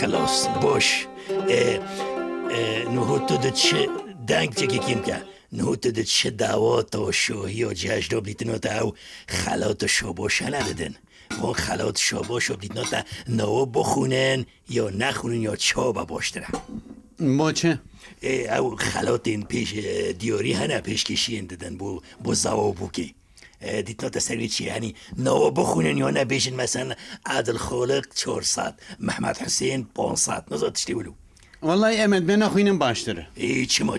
خلاص باش. نهوتو ده چه دنگ چه کیم که نهوتو ده چه دعوات و شوهی و جهشت بلیتنو تا او خلات شاباشا ندادن. وان خلات شاباشا بلیتنو تا نو بخونن یا نخونن یا چابا باشتره. با چه؟ او خلات این پیش دیاری هنه پیش کشین دادن بو زوا بوکی. دیتنا تسریع چی یعنی نو بخونن یا نه بیشن مثلا عادل خالق 400 محمد حسین 500 نزد تشتی ولو والله امد بنا خوینم باشتره. چما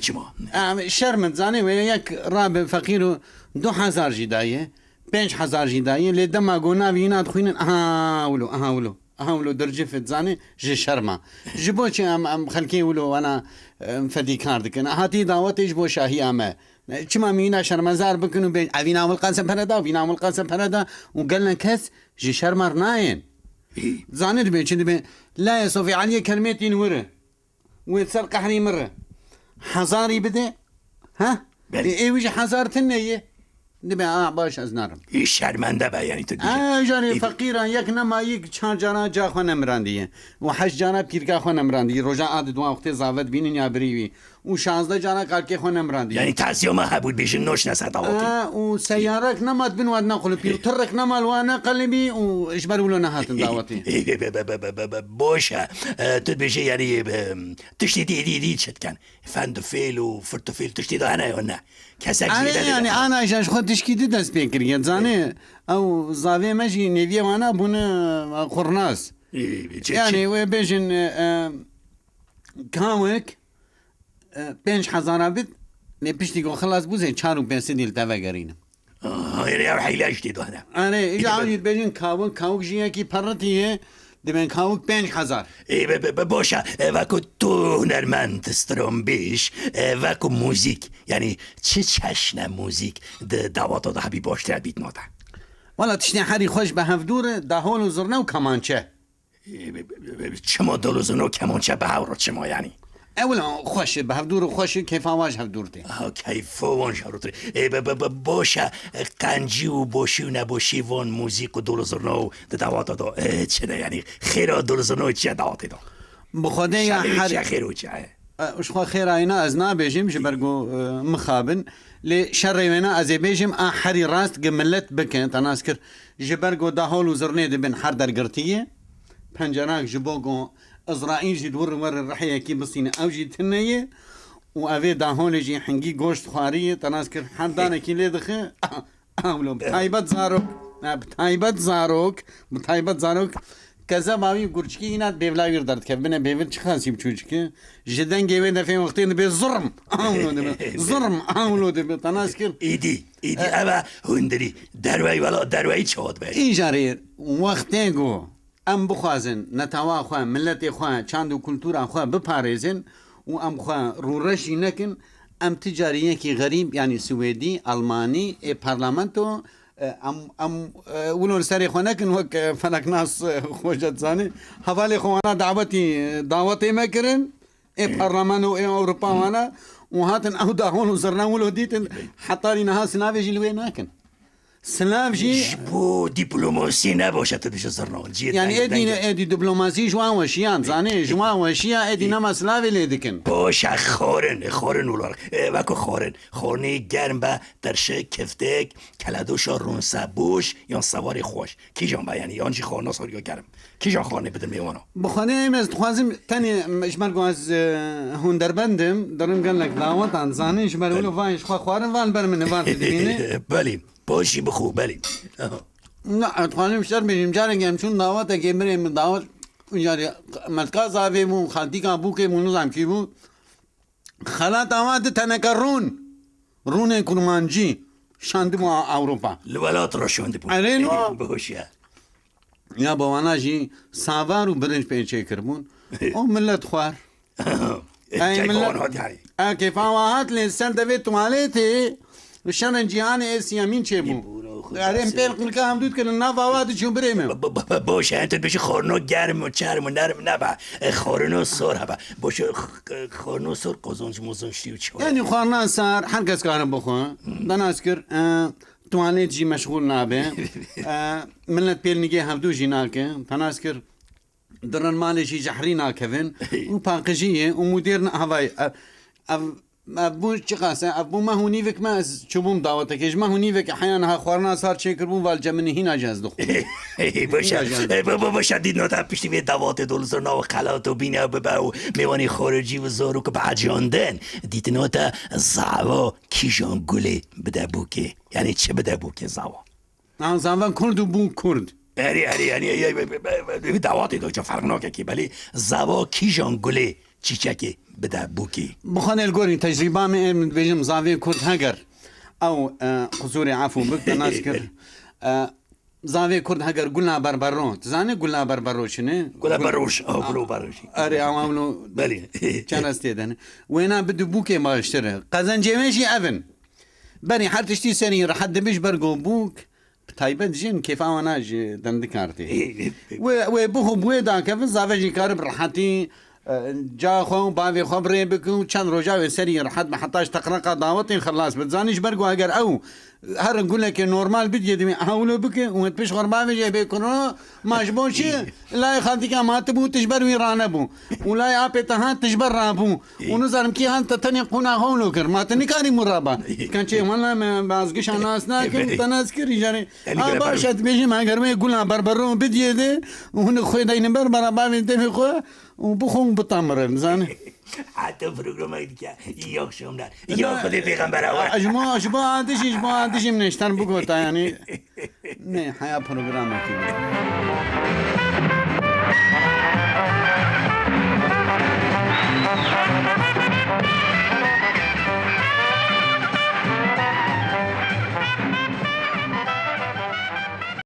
شرمت زانه و یک راب فقیر و 2000 جدایه 5000 جدایه لیدم اگونا وینات خوینن اولو درجه فت زانه ج شرما جبو چه ام خلکی ولو وانا فدی کار دکن هاتی دعوتش بو شاهی امه چما مینا شرمزار بکنو بین اوینا اول قاسم پندا و قالنا کس جي شرمر ناين زانه بين چند بين لا يا صوفي علي كلمتين وره ويتسرق حري مره حزاري بده ها اي وجه حزارتنيه نبي باش از نرم شرمنده با یعنی تو دیگه جانی فقیران یک نما یک چهار جانا جا خو نمراندیه و 8 جانا پیرگاه خو نمراندی روزا عاد دو وقت زاوت بینین یا بریوی و 16 جانا قلقه خو نمراندی یعنی تاسیو ما حبود بیش نوش نساتاوتی و سیارک نمات بن ود نقل پیر ترک نمال وانا قلبی و اجبر ولو نهات دعوتی باشه تو بشه یعنی تشتی دی چت کن فند فیل و فرت فیل تشتی دا انا یا نه کسک يعني انا ايش خد تشكيدي داس بيكر يزاني او زافي ماشي نيفي وانا بون خرناس يعني وبيجن كاوك 5000 بت نبيشتي قو خلاص بوزين چارو بنسي ديل تاوغرين يعني او حيلاش دي دوهنا انا يعني بيجن كاوك جيه کی پرتيه دمن کاوک 5000 باشه وکو تو هنرمند سترومبیش وکو موزیک یعنی چه چشن موزیک دوات دا حبی باشتر بیت ناده والا تشنی حری خوش به هفدور دهول و زرنه و کمانچه چما دل و زرنه و کمانچه به هورا چما یعنی اولا خوش به هفدور و خوش کیف آواج هفدور دی کیف آواج هفدور دی باشه قنجی و باشی و نباشی وان موزیک و دل و زرنه و دوات دا چه نه یعنی خیره دل و زرنه و چه دوات دا بخوده یا چه خیر و چه اشخوا خیر اینا از نا بیجیم جبرگو مخابن لی شر اینا از بیجیم حری راست گملت بکن تناس کر جبرگو دهول و زرنه دی بین حر در گرتیه پنجراک جبوگو ازرائیل جی دور ور الرحیه کی بسینه او جی تنیه و اوی دهول جی حنگی گوشت خواریه تناس کر حر دانه کی لی دخه اولو بتایبت زاروک کذا باوی گرچکی اینات بیولاویر درد که بنا بیول چه خاصی بچوچکه جدن گیوه دفعه وقتی نبی زرم آمولو دبی تناس کر ایدی اما هندری دروی چهاد باید ایجاری وقتی گو ام بخوازن نتاوا خواه ملت خواه چند و کلتور خواه بپارزن و ام خواه رو رشی نکن ام تجاریه کی غریب یعنی سویدی آلمانی پارلمانتو ام ولو سری خونکن وک فلک ناس خوجت زانه حوالی خوانا دعوتی مکرن پارلمان و اروپا وانا و هاتن او داهون و زرناول و دیتن حطاری نها سناوی جلوی ناکن سلاف جي بو دبلوماسي نباشه تدش زرنال جي يعني ادي دبلوماسي جوان وشيان زاني جوان وشيا ادي نما سلافي ليدكن باش خورن ولار وکو خورنی گرم با درشه کفتک کلادوش رون سبوش یا سواری خوش کی جان با یعنی آنجی خورنا سوریا گرم کی جان خورنی بدن میوانو بخونه از خوازم تاني مشمرگو از هندربندم دارم گن لك دعوت عن زاني شمرولو وانش خوارن وان برمنه وان تدینه بله باشی بخو بله نه اتخانم شر بیم جارگم چون دعوت که بریم دعوت یاری ملکا زاوی مون خالتی کا بو که مونو زم کی بو خالات آمد تنکرون رون کرمانجی شاندم اوروپا الولات را شونده بود علينا. بوشه يا بوانا جي سافار وبرنج بينشي كربون او ملت خوار اي ملت كيف هات لي السنه تواليتي الشنجي انا اسيامين چبو دارم پرقل که هم دود که نفاوات چون بریم باشه انت بشه خورنو گرم و چرم و نرم نبا خورنو سر هبا باشه خورنو سر قزنج موزنشتی و چه یعنی خورنا سر هر کس کارم بخون دناس کر تواليت جي مشغول نابه ملت بيل نجي هفدو جي ناكه تناس كر درن مالي جي جحري ناكفن وباقجيه ومدير هواي ابو چقاسه ابو ما هونيفك ما چوبوم دعوتك اج ما هونيفك احيانا خورنا صار چيكربون والجمني هنا جاز دخو باشه بابا شدید نوتا پشتی به دعوت دولزر ناو خلات و بینه بباو میوانی خارجی و زارو که بعجاندن دیت نوتا زعوا کیجان گله بده بوکه یعنی چه بده بوکه زعوا زعوا کرد و بو کرد یعنی دعوت دو چه فرق ناکه که بلی زعوا کیجان گله چیچکی بده بوکی بخوان الگوری تجربه من بيجم زاوية كرد هجر او قصوري عفو بك نذكر زاوية كرد هجر قلنا بربرو تزاني قلنا بربرو شنو قلنا بروش او قلو بروش اري عملوا بلي كان استيدن وينا بده بوكي ما اشتري قزن جيمشي افن بني حرتشتي سني راح حد بيش برقو بوك تايبت جن كيف انا دندكارتي وبوخو بويدا كيف زاوية كارب راحتي جا خو باوی خبره بکن چند روزا و سری راحت ما حتاش تقرقه دعوتين خلاص بتزانيش برقو اگر او هر نقول لك نورمال بدي دمي احاولوا بك وانت بيش غربا جاي بيكون ماجبوشي لا يخليك ما تبو تجبر ويرانبو ولا يابتها تجبر رابو ونظر كي انت تني قنا هونو كر ما تني كاري مرابا كان شيء والله بازقش الناس ناكل تناسكر يعني باشت بيجي ما غير ما يقولنا بربرون بدي ده وهن خوي داين بربر باوي دمي خو وبخون بتمر زاني حتی پروگرام دیگه یا شمدن یا خود پیغمبر اول اجماع عندش من اشتن بگو تا یعنی نه حیا پروگرام کی